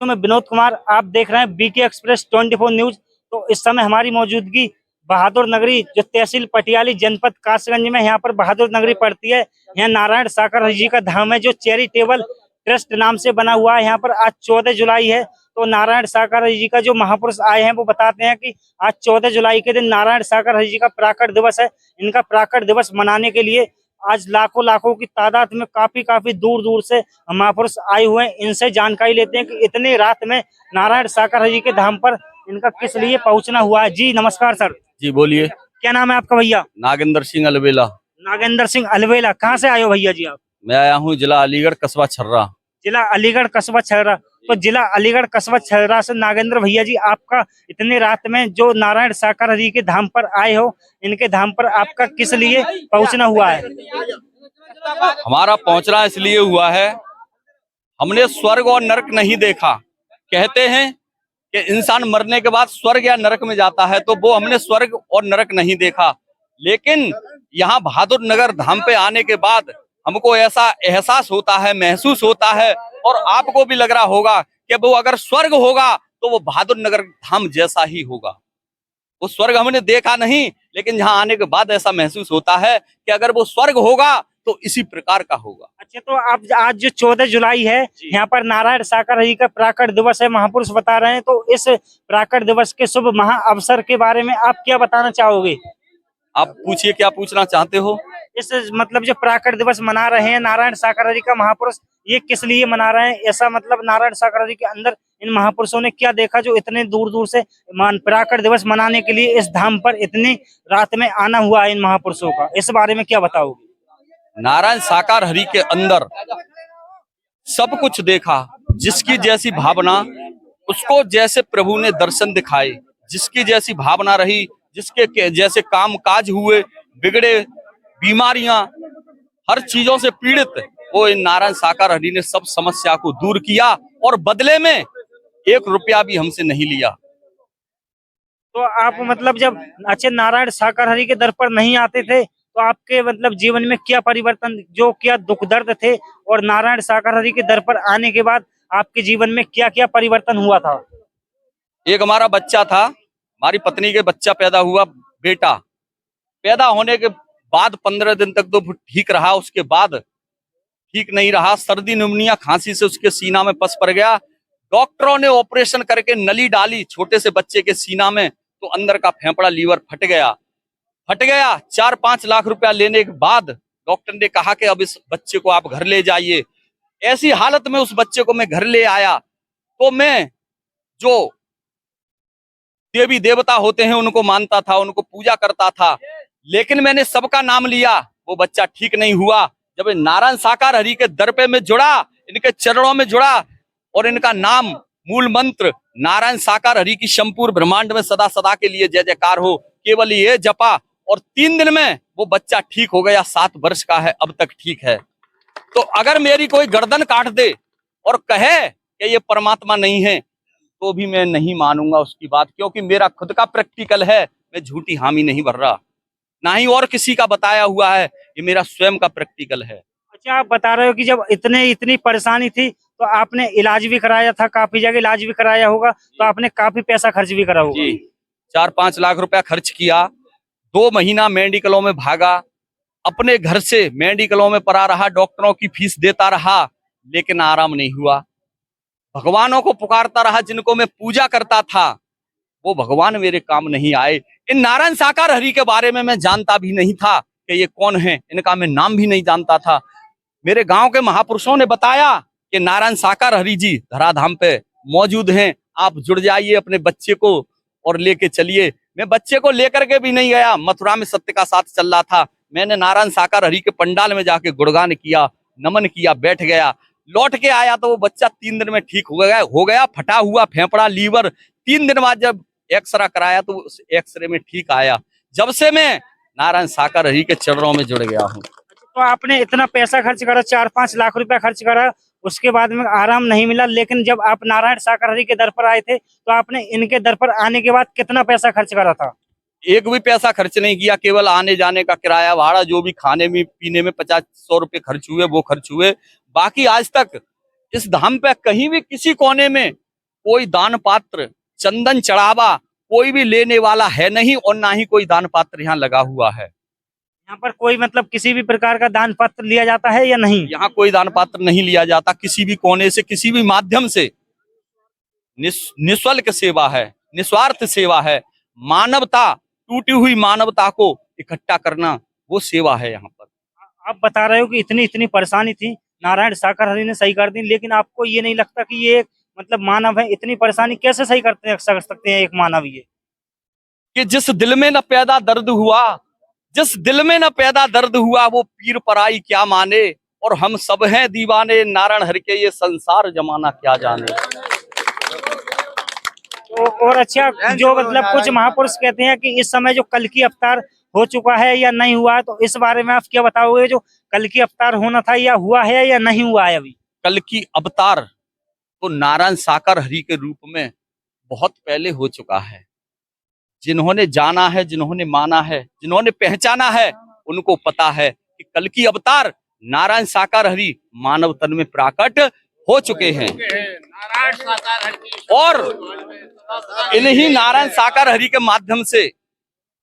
तो मैं विनोद कुमार, आप देख रहे हैं बीके एक्सप्रेस 24 न्यूज। तो इस समय हमारी मौजूदगी बहादुर नगरी, जो तहसील पटियाली, जनपद कासगंज में यहाँ पर बहादुर नगरी पड़ती है। यहाँ नारायण साकर जी का धाम है, जो चैरिटेबल ट्रस्ट नाम से बना हुआ है। यहाँ पर आज 14 जुलाई है, तो नारायण साकर जी का जो महापुरुष आए हैं वो बताते हैं कि आज 14 जुलाई के दिन नारायण साकर जी का प्राकट दिवस है। इनका प्राकट दिवस मनाने के लिए आज लाखों लाखों की तादाद में काफी दूर दूर से महापुरुष आए हुए हैं। इनसे जानकारी लेते हैं कि इतने रात में नारायण साकर जी के धाम पर इनका किस लिए पहुंचना हुआ है। जी नमस्कार सर। जी बोलिए। क्या नाम है आपका भैया? नागेंद्र सिंह अलवेला। नागेंद्र सिंह अलवेला। कहाँ से आए हो भैया जी आप? मैं आया हूँ जिला अलीगढ़ कस्बा छर्रा। जिला अलीगढ़ कस्बा छर्रा। तो जिला अलीगढ़ कस्बा छर्रा से नागेंद्र भैया जी, आपका इतने रात में जो नारायण साकर जी के धाम पर आए हो, इनके धाम पर आपका किस लिए पहुंचना हुआ है? हमारा पहुंचना इसलिए हुआ है, हमने स्वर्ग और नरक नहीं देखा। कहते हैं कि इंसान मरने के बाद स्वर्ग या नरक में जाता है, तो वो हमने स्वर्ग और नरक नहीं देखा। लेकिन यहाँ बहादुर नगर धाम पे आने के बाद हमको ऐसा एहसास होता है, महसूस होता है, और आपको भी लग रहा होगा कि वो अगर स्वर्ग होगा तो वो बहादुर नगर धाम जैसा ही होगा। वो स्वर्ग हमने देखा नहीं, लेकिन यहाँ आने के बाद ऐसा महसूस होता है कि अगर वो स्वर्ग होगा तो इसी प्रकार का होगा। अच्छा, तो आप आज जो 14 जुलाई है, यहाँ पर नारायण साकर जी का प्राकट दिवस है, महापुरुष बता रहे हैं, तो इस प्राकट दिवस के शुभ महा अवसर के बारे में आप क्या बताना चाहोगे? आप पूछिए, क्या पूछना चाहते हो? इस मतलब जो प्राकट दिवस मना रहे हैं नारायण साकर जी का महापुरुष, ये किस लिए मना रहे हैं? ऐसा मतलब नारायण साकर जी के अंदर इन महापुरुषों ने क्या देखा जो इतने दूर दूर से प्राकट दिवस मनाने के लिए इस धाम पर इतनी रात में आना हुआ है इन महापुरुषों का? इस बारे में क्या बताओगे? नारायण साकार हरि के अंदर सब कुछ देखा। जिसकी जैसी भावना, उसको जैसे प्रभु ने दर्शन दिखाए, जिसकी जैसी भावना रही, जिसके जैसे काम काज हुए, बिगड़े, बीमारियां, हर चीजों से पीड़ित, वो इन नारायण साकार हरि ने सब समस्या को दूर किया, और बदले में 1 रुपया भी हमसे नहीं लिया। तो आप मतलब जब अच्छे नारायण साकर हरि के दर पर नहीं आते थे, तो आपके मतलब जीवन में क्या परिवर्तन, जो क्या दुख दर्द थे, और नारायण साकर हरि के दर पर आने के बाद आपके जीवन में क्या क्या परिवर्तन हुआ था? एक हमारा बच्चा था, हमारी पत्नी के बच्चा पैदा हुआ, बेटा पैदा होने के बाद 15 दिन तक तो ठीक रहा, उसके बाद ठीक नहीं रहा। सर्दी, निमोनिया, खांसी से उसके सीना में पस पड़ गया। डॉक्टरों ने ऑपरेशन करके नली डाली छोटे से बच्चे के सीना में, तो अंदर का फेफड़ा, लीवर फट गया। 4-5 लाख रुपया लेने के बाद डॉक्टर ने कहा कि अब इस बच्चे को आप घर ले जाइए। ऐसी हालत में उस बच्चे को मैं घर ले आया, तो मैं जो देवी देवता होते हैं उनको मानता था, उनको पूजा करता था, लेकिन मैंने सबका नाम लिया, वो बच्चा ठीक नहीं हुआ। जब नारायण साकार हरि के दर पे में जुड़ा, इनके चरणों में जुड़ा, और इनका नाम, मूल मंत्र नारायण साकार हरि की संपूर्ण ब्रह्मांड में सदा सदा के लिए जय जयकार हो, केवल ये जपा, और 3 दिन में वो बच्चा ठीक हो गया। 7 वर्ष का है, अब तक ठीक है। तो अगर मेरी कोई गर्दन काट दे और कहे कि ये परमात्मा नहीं है, तो भी मैं नहीं मानूंगा उसकी बात, क्योंकि मेरा खुद का प्रैक्टिकल है। मैं झूठी हामी नहीं भर रहा, ना ही और किसी का बताया हुआ है, ये मेरा स्वयं का प्रैक्टिकल है। अच्छा, आप बता रहे हो कि जब इतनी परेशानी थी, तो आपने इलाज भी कराया था, काफी जगह इलाज भी कराया होगा, तो आपने काफी पैसा खर्च भी करा होगा। जी, 4-5 लाख रुपया खर्च किया। 2 महीना मेडिकलों में भागा, अपने घर से मेडिकलों में पड़ा रहा, डॉक्टरों की फीस देता रहा, लेकिन आराम नहीं हुआ। भगवानों को पुकारता रहा, जिनको मैं पूजा करता था, वो भगवान मेरे काम नहीं आए। इन नारायण साकार हरि के बारे में मैं जानता भी नहीं था कि ये कौन है, इनका मैं नाम भी नहीं जानता था। मेरे गांव के महापुरुषों ने बताया कि नारायण साकार हरि जी धराधाम पे मौजूद हैं, आप जुड़ जाइए, अपने बच्चे को और लेके चलिए। मैं बच्चे को लेकर के भी नहीं गया, मथुरा में सत्य का साथ चल रहा था। मैंने नारायण साकार हरि के पंडाल में जाके गुणगान किया, नमन किया, बैठ गया। लौट के आया तो वो बच्चा 3 दिन में ठीक हो गया। फटा हुआ फेफड़ा, लीवर, 3 दिन बाद जब एक्सरा कराया तो उस एक्सरे में ठीक आया। जब से मैं नारायण साकार हरि के चरणों में जुड़ गया हूँ। तो आपने इतना पैसा खर्च करा, 4-5 लाख रुपया खर्च करा, उसके बाद में आराम नहीं मिला, लेकिन जब आप नारायण साकर हरि के दर पर आए थे, तो आपने इनके दर पर आने के बाद कितना पैसा खर्च करा था? एक भी पैसा खर्च नहीं किया, केवल आने जाने का किराया भाड़ा, जो भी खाने में पीने में 50-100 रुपए खर्च हुए, वो खर्च हुए। बाकी आज तक इस धाम पे कहीं भी किसी कोने में कोई दान पात्र, चंदन चढ़ावा कोई भी लेने वाला है नहीं, और ना ही कोई दान पात्र यहाँ लगा हुआ है। यहाँ पर कोई मतलब किसी भी प्रकार का दान पत्र लिया जाता है या नहीं? यहाँ कोई दान पात्र नहीं लिया जाता, किसी भी कोने से, किसी भी माध्यम से। निःशुल्क सेवा है, निस्वार्थ सेवा है। मानवता, टूटी हुई मानवता को इकट्ठा करना, वो सेवा है यहाँ पर। आप बता रहे हो कि इतनी इतनी परेशानी थी, नारायण शाकाहारी ने सही कर दी, लेकिन आपको ये नहीं लगता कि ये मतलब मानव है? इतनी परेशानी कैसे सही कर सकते हैं एक मानव ये? कि जिस दिल में न पैदा दर्द हुआ, जिस दिल में न पैदा दर्द हुआ, वो पीर पराई क्या माने, और हम सब हैं दीवाने नारायण हरि के, ये संसार जमाना क्या जाने। तो और अच्छा, जो मतलब कुछ महापुरुष कहते हैं कि इस समय जो कल की अवतार हो चुका है या नहीं हुआ है, तो इस बारे में आप क्या बताओगे? जो कल की अवतार होना था, या हुआ है या नहीं हुआ है अभी? कल की अवतार तो नारायण साकार हरि के रूप में बहुत पहले हो चुका है। जिन्होंने जाना है, जिन्होंने माना है, जिन्होंने पहचाना है, उनको पता है कि कल की अवतार नारायण साकार हरि मानव तन में प्राकट हो चुके हैं। और इन्हीं नारायण साकार हरि के माध्यम से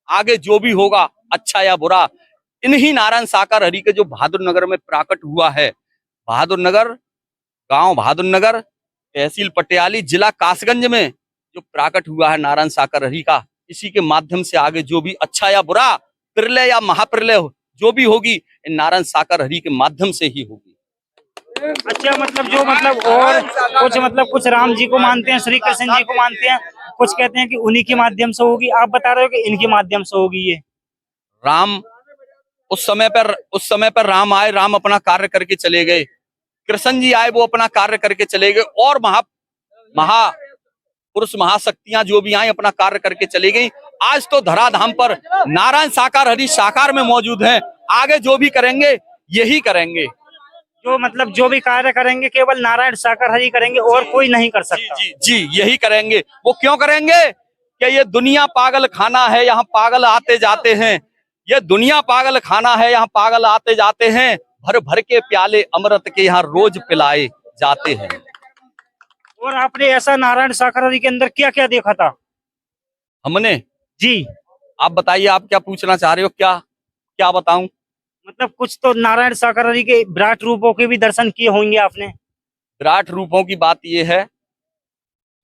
आगे जो भी होगा, अच्छा या बुरा, इन्हीं नारायण साकार हरि के जो बहादुर नगर में प्राकट हुआ है, बहादुर नगर, गांव बहादुर नगर, तहसील पटियाली, जिला कासगंज में जो प्राकट हुआ है नारायण साकार हरि का, इसी के माध्यम से आगे जो भी अच्छा या बुरा, प्रलय या महाप्रलय जो भी होगी, इन नारायण साकार हरि के माध्यम से ही होगी। अच्छा, मतलब जो मतलब और कुछ मतलब कुछ राम जी को मानते हैं, श्री कृष्ण जी को मानते हैं, कुछ कहते हैं कि उन्हीं के माध्यम से होगी। आप बता रहे हो कि इनके माध्यम से होगी ये? राम उस समय पर राम आए, राम अपना कार्य करके चले गए। कृष्ण जी आए, वो अपना कार्य करके चले गए। और महापुरुष महाशक्तियां जो भी आई, अपना कार्य करके चली गई। आज तो धराधाम पर नारायण साकार हरि साकार में मौजूद हैं। आगे जो भी करेंगे यही करेंगे, जो मतलब जो भी कार्य करेंगे केवल नारायण साकार हरि करेंगे, और कोई नहीं कर सकता। जी जी जी, यही करेंगे। वो क्यों करेंगे? कि ये दुनिया पागल खाना है, यहाँ पागल आते जाते हैं। ये दुनिया पागल खाना है, यहाँ पागल आते जाते हैं। भर भर के प्याले अमृत के यहाँ रोज पिलाए जाते हैं। और आपने ऐसा नारायण साकार हरि के अंदर क्या क्या देखा था? हमने जी, आप बताइए, आप क्या पूछना चाह रहे हो? क्या क्या बताऊं? मतलब कुछ तो नारायण साकार हरि के विराट रूपों के भी दर्शन किए होंगे आपने। विराट रूपों की बात ये है,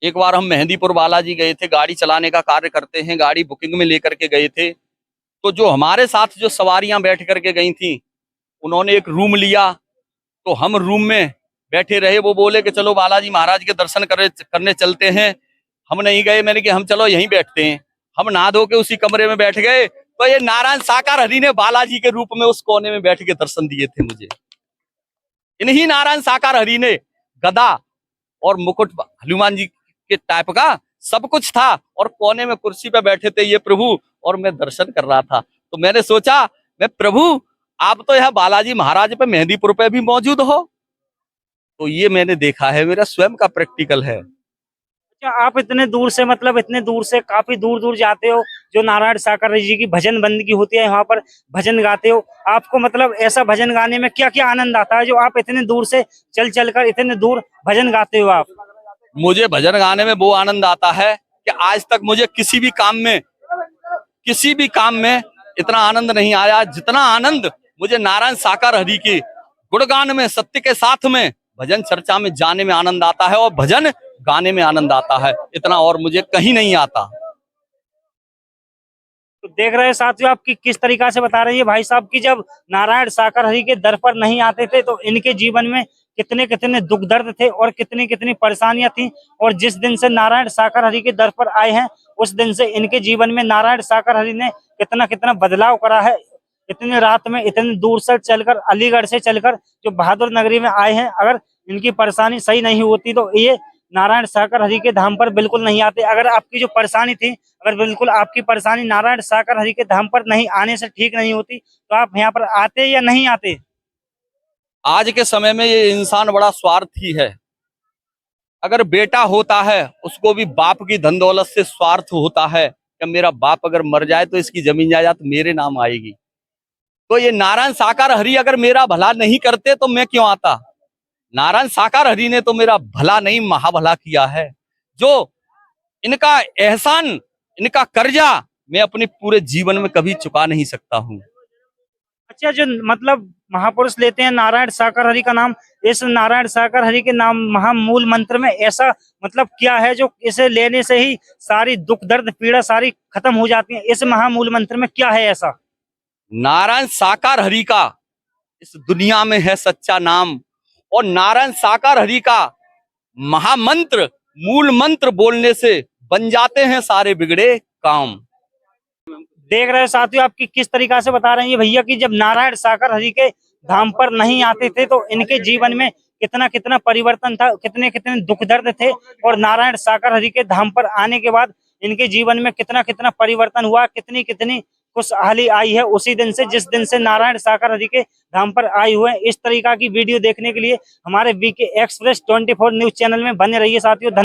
एक बार हम मेहंदीपुर बालाजी गए थे, गाड़ी चलाने का कार्य करते हैं, गाड़ी बुकिंग में लेकर के गए थे। तो जो हमारे साथ जो सवारियां बैठ करके गई थी, उन्होंने एक रूम लिया, तो हम रूम में बैठे रहे। वो बोले कि चलो बालाजी महाराज के दर्शन करने चलते हैं। हम नहीं गए, मैंने कि हम चलो यहीं बैठते हैं। हम नहा धो के उसी कमरे में बैठ गए, तो ये नारायण साकार हरि ने बालाजी के रूप में उस कोने में बैठ के दर्शन दिए थे मुझे। इन्हीं नारायण साकार हरि ने गदा और मुकुट हनुमान जी के टाइप का सब कुछ था, और कोने में कुर्सी पे बैठे थे ये प्रभु, और मैं दर्शन कर रहा था। तो मैंने सोचा, मैं प्रभु आप तो यहाँ बालाजी महाराज पे मेहंदीपुर पे भी मौजूद हो। तो ये मैंने देखा है, मेरा स्वयं का प्रैक्टिकल है। अच्छा, आप इतने दूर से मतलब इतने दूर से काफी दूर दूर जाते हो, जो नारायण साकार हरि जी की भजन बंदगी होती है, वहाँ पर भजन गाते हो। आपको मतलब ऐसा भजन गाने में क्या क्या आनंद आता है, जो आप इतने दूर से चल चल कर इतने दूर भजन गाते हो आप? मुझे भजन गाने में वो आनंद आता है कि आज तक मुझे किसी भी काम में इतना आनंद नहीं आया जितना आनंद मुझे नारायण साकार हरि के गुणगान में, सत्य के साथ में, भजन चर्चा में जाने में आनंद आता है, और भजन गाने में आनंद आता है। इतना और मुझे कहीं नहीं आता। तो देख रहे हैं साथियों, आपकी किस तरीका से बता रही है भाई साहब की जब नारायण साकार हरि के दर पर नहीं आते थे, तो इनके जीवन में कितने कितने दुख दर्द थे और कितनी कितनी परेशानियां थी। और जिस दिन से नारायण साकार हरि के दर पर आए हैं, उस दिन से इनके जीवन में नारायण साकार हरि ने कितना कितना बदलाव करा है। इतने रात में इतने दूर से चलकर, अलीगढ़ से चलकर जो बहादुर नगरी में आए हैं। अगर इनकी परेशानी सही नहीं होती तो ये नारायण साकार हरि के धाम पर बिल्कुल नहीं आते। अगर आपकी जो परेशानी थी, अगर बिल्कुल आपकी परेशानी नारायण साकार हरि के धाम पर नहीं आने से ठीक नहीं होती, तो आप यहाँ पर आते या नहीं आते? आज के समय में ये इंसान बड़ा स्वार्थी है। अगर बेटा होता है, उसको भी बाप की धन दौलत से स्वार्थ होता है कि मेरा बाप अगर मर जाए तो इसकी जमीन जायदाद मेरे नाम आएगी। तो ये नारायण साकार हरि अगर मेरा भला नहीं करते तो मैं क्यों आता? नारायण साकार हरि ने तो मेरा भला नहीं महाभला किया है। जो इनका एहसान, इनका कर्जा मैं अपने पूरे जीवन में कभी चुका नहीं सकता हूँ। अच्छा, जो मतलब महापुरुष लेते हैं नारायण साकर हरि का नाम, इस नारायण साकर हरि के नाम महामूल मंत्र में ऐसा मतलब क्या है जो इसे लेने से ही सारी दुख दर्द पीड़ा सारी खत्म हो जाती है? इस महामूल मंत्र में क्या है ऐसा? नारायण साकार हरि का इस दुनिया में है सच्चा नाम, और नारायण साकार हरि का महामंत्र, मूल मंत्र बोलने से बन जाते हैं सारे बिगड़े काम। देख रहे हो साथियों, आपकी किस तरीका से बता रहे हैं ये भैया कि जब नारायण साकर हरि के धाम पर नहीं आते थे तो इनके जीवन में कितना कितना परिवर्तन था, कितने कितने दुख दर्द थे, और नारायण साकर हरि के धाम पर आने के बाद इनके जीवन में कितना कितना परिवर्तन हुआ, कितनी कितनी खुशहाली आई है उसी दिन से जिस दिन से नारायण साकर हरि के धाम पर आए हुए हैं। इस तरीका की वीडियो देखने के लिए हमारे बीके एक्सप्रेस 24 न्यूज चैनल में बने रहिए साथियों।